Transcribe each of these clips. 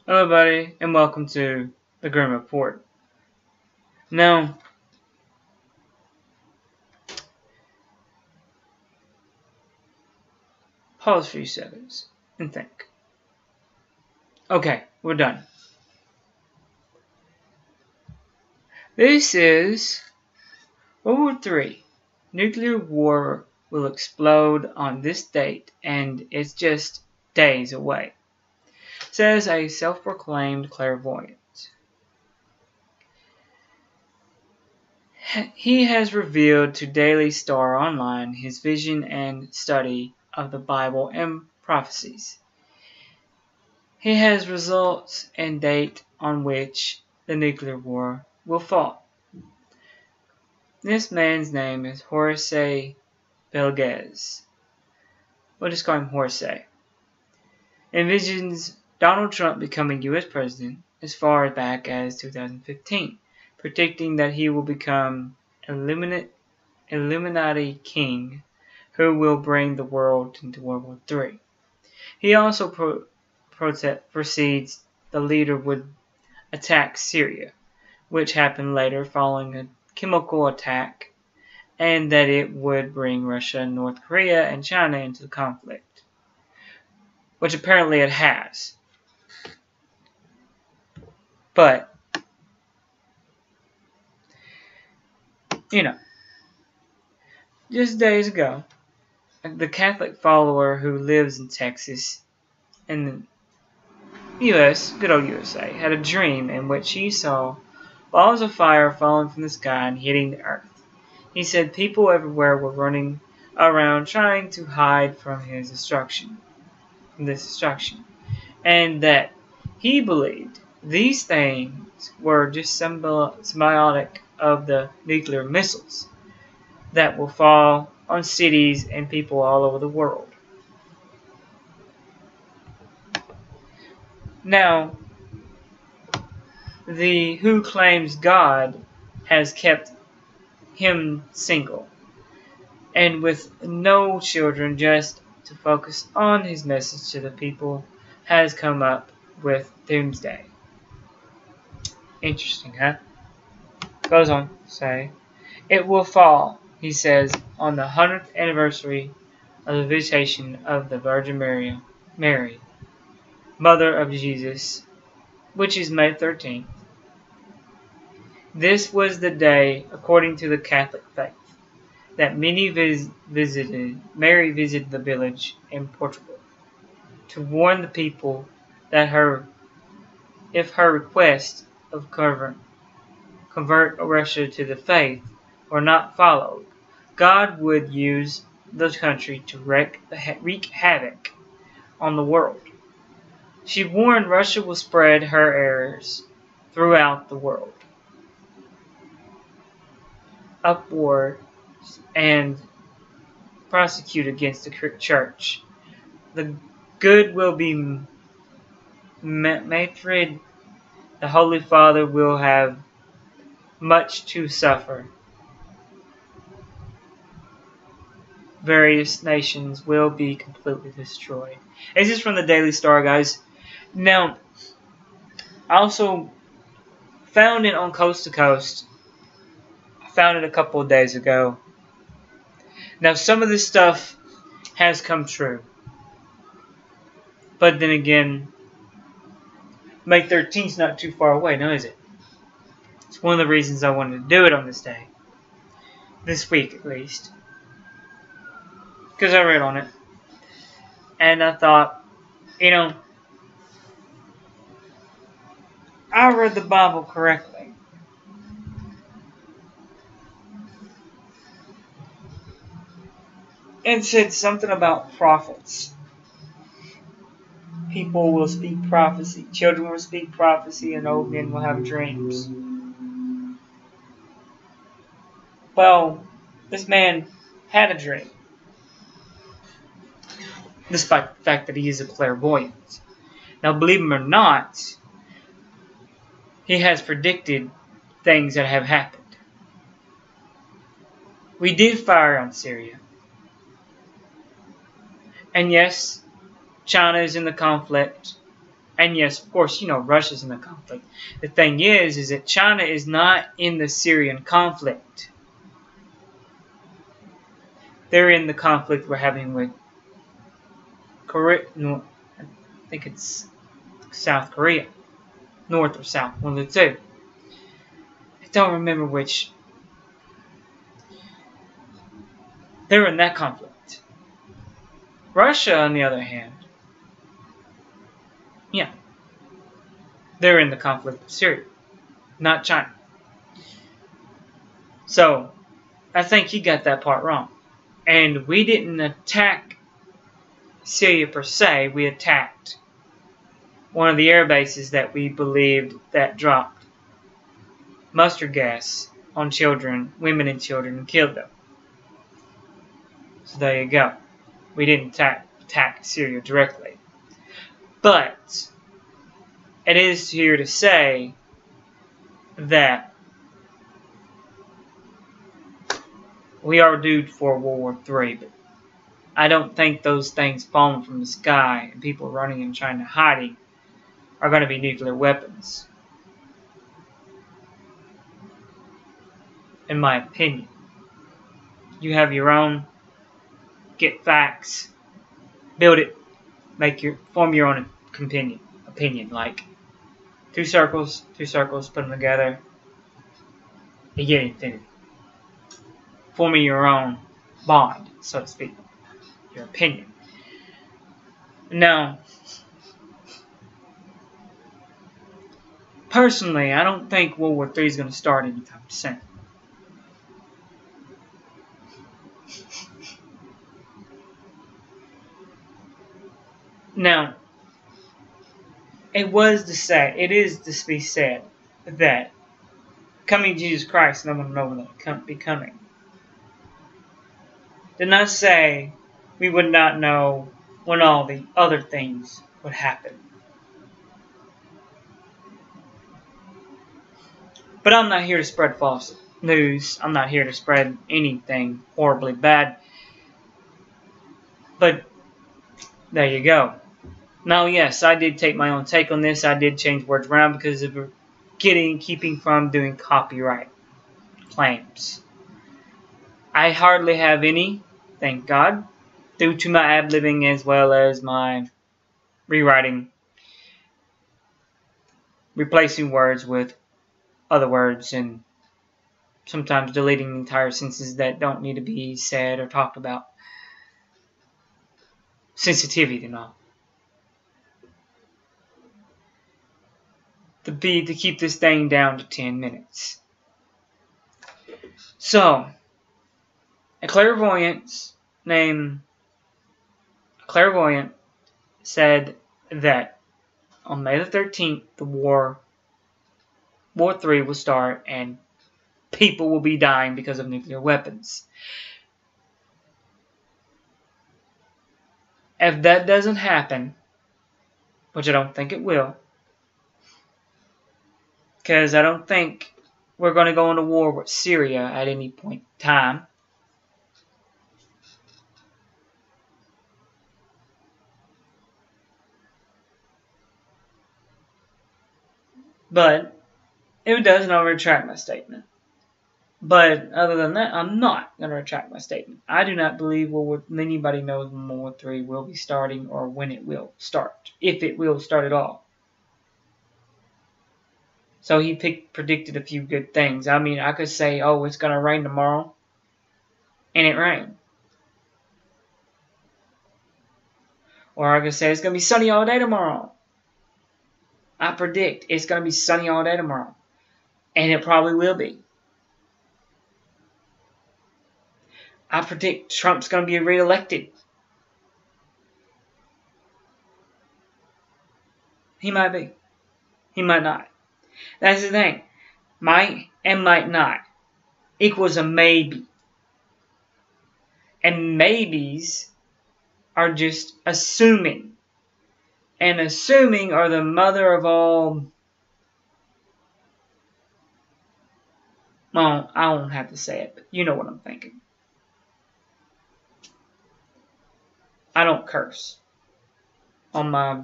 Hello everybody and welcome to the Grim Report. Now, pause for a few seconds and think. Okay, we're done. This is World War III. Nuclear war will explode on this date and it's just days away, says a self-proclaimed clairvoyant. He has revealed to Daily Star Online his vision and study of the Bible and prophecies. He has results and date on which the nuclear war will fall. This man's name is Horace Belges. We'll just call him Horace. Envisions Donald Trump becoming U.S. president as far back as 2015. Predicting that he will become Illuminati king who will bring the world into World War III. He also proceeds the leader would attack Syria, which happened later following a chemical attack, and that it would bring Russia, North Korea, and China into the conflict, which apparently it has. But just days ago, the Catholic follower who lives in Texas in the U.S., good old USA, had a dream in which he saw balls of fire falling from the sky and hitting the earth. He said people everywhere were running around trying to hide from this destruction, and that he believed these things were just symbiotic of the nuclear missiles that will fall on cities and people all over the world. Now, the who claims God has kept him single and with no children, just to focus on his message to the people, has come up with doomsday. Interesting, huh? Goes on to say, it will fall, he says, on the 100th anniversary of the visitation of the Virgin Mary, Mother of Jesus, which is May 13th. This was the day, according to the Catholic faith, that Mary visited the village in Portugal to warn the people that if her request of convert Russia to the faith were not followed, God would use the country to wreak havoc on the world. She warned Russia will spread her errors throughout the world, upward and prosecute against the church. The good will be made. The Holy Father will have much to suffer. Various nations will be completely destroyed. This is from the Daily Star, guys. Now, I also found it on Coast to Coast. I found it a couple of days ago. Now, some of this stuff has come true. But then again, May 13th is not too far away, now is it? It's one of the reasons I wanted to do it on this day. This week, at least. Because I read on it. And I thought, I read the Bible correctly. It said something about prophets. People will speak prophecy. Children will speak prophecy, and old men will have dreams. Well, this man had a dream, despite the fact that he is a clairvoyant. Now, believe him or not, he has predicted things that have happened. We did fire on Syria. And yes, China is in the conflict. And yes, of course, Russia's in the conflict. The thing is that China is not in the Syrian conflict. They're in the conflict we're having with Korea. No, I think it's South Korea. North or South, one of the two. I don't remember which. They're in that conflict. Russia, on the other hand, yeah, they're in the conflict with Syria, not China. So, I think he got that part wrong. And we didn't attack Syria per se, we attacked one of the air bases that we believed that dropped mustard gas on children, women and children, and killed them. So there you go. We didn't attack Syria directly. But it is here to say that we are due for World War III, but I don't think those things falling from the sky and people running and trying to hide are going to be nuclear weapons. In my opinion. You have your own, get facts, build it, form your own opinion. Like two circles, put them together, you get infinity. Forming your own bond, so to speak, your opinion. Now, personally, I don't think World War III is going to start anytime soon. Now, it is to be said that coming Jesus Christ, no one will know when that be coming. Did not say we would not know when all the other things would happen. But I'm not here to spread false news. I'm not here to spread anything horribly bad. But there you go. Now, yes, I did take my own take on this. I did change words around because of keeping from doing copyright claims. I hardly have any, thank God, due to my ad-libbing as well as my rewriting, replacing words with other words, and sometimes deleting entire sentences that don't need to be said or talked about. Sensitivity and all. To keep this thing down to 10 minutes. So, a clairvoyant said that on May the 13th, the War III will start and people will be dying because of nuclear weapons. If that doesn't happen, which I don't think it will, because I don't think we're going to go into war with Syria at any point in time. But if it does, I'll retract my statement. But other than that, I'm not going to retract my statement. I do not believe anybody knows when World War III will be starting or when it will start, if it will start at all. So he predicted a few good things. I mean, I could say, oh, it's going to rain tomorrow, and it rained. Or I could say it's going to be sunny all day tomorrow. I predict it's going to be sunny all day tomorrow. And it probably will be. I predict Trump's going to be reelected. He might be. He might not. That's the thing. Might and might not equals a maybe. And maybes are just assuming. And assuming are the mother of all... Well, I won't have to say it, but you know what I'm thinking. I don't curse on my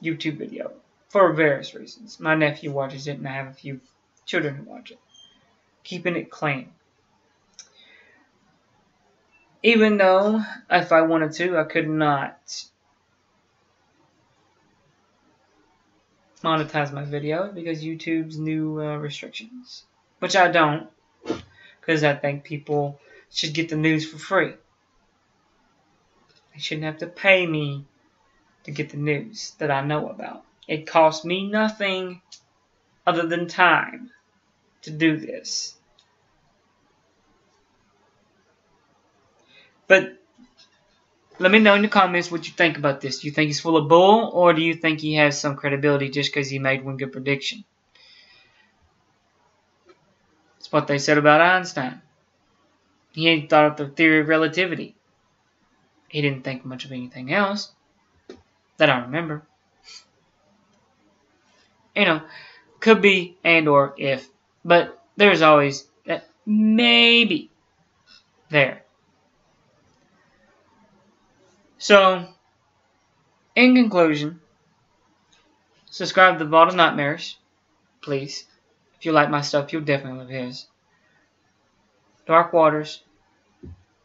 YouTube video for various reasons. My nephew watches it, and I have a few children who watch it. Keeping it clean. Even though, if I wanted to, I could not monetize my video because YouTube's new restrictions. Which I don't, because I think people should get the news for free. They shouldn't have to pay me to get the news that I know about. It costs me nothing other than time to do this. But let me know in the comments what you think about this. Do you think he's full of bull, or do you think he has some credibility just because he made one good prediction? It's what they said about Einstein. He ain't thought of the theory of relativity. He didn't think much of anything else that I remember. You know, could be and or if, but there's always that maybe there. So, in conclusion, subscribe to the Vault of Nightmares, please. If you like my stuff, you'll definitely love his. Dark Waters,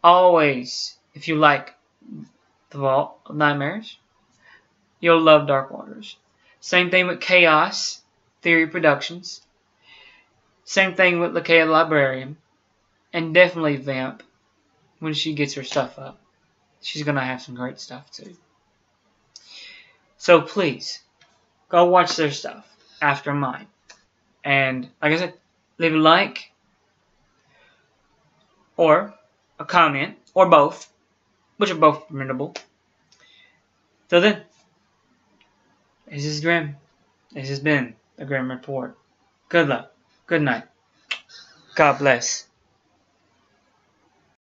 always, if you like the Vault of Nightmares, you'll love Dark Waters. Same thing with Chaos Theory Productions. Same thing with Lakeia the Librarian. And definitely Vamp, when she gets her stuff up. She's going to have some great stuff too. So please, go watch their stuff after mine. And like I said, leave a like, or a comment, or both, which are both formidable. So then, this is Grim. This has been the Grim Report. Good luck. Good night. God bless.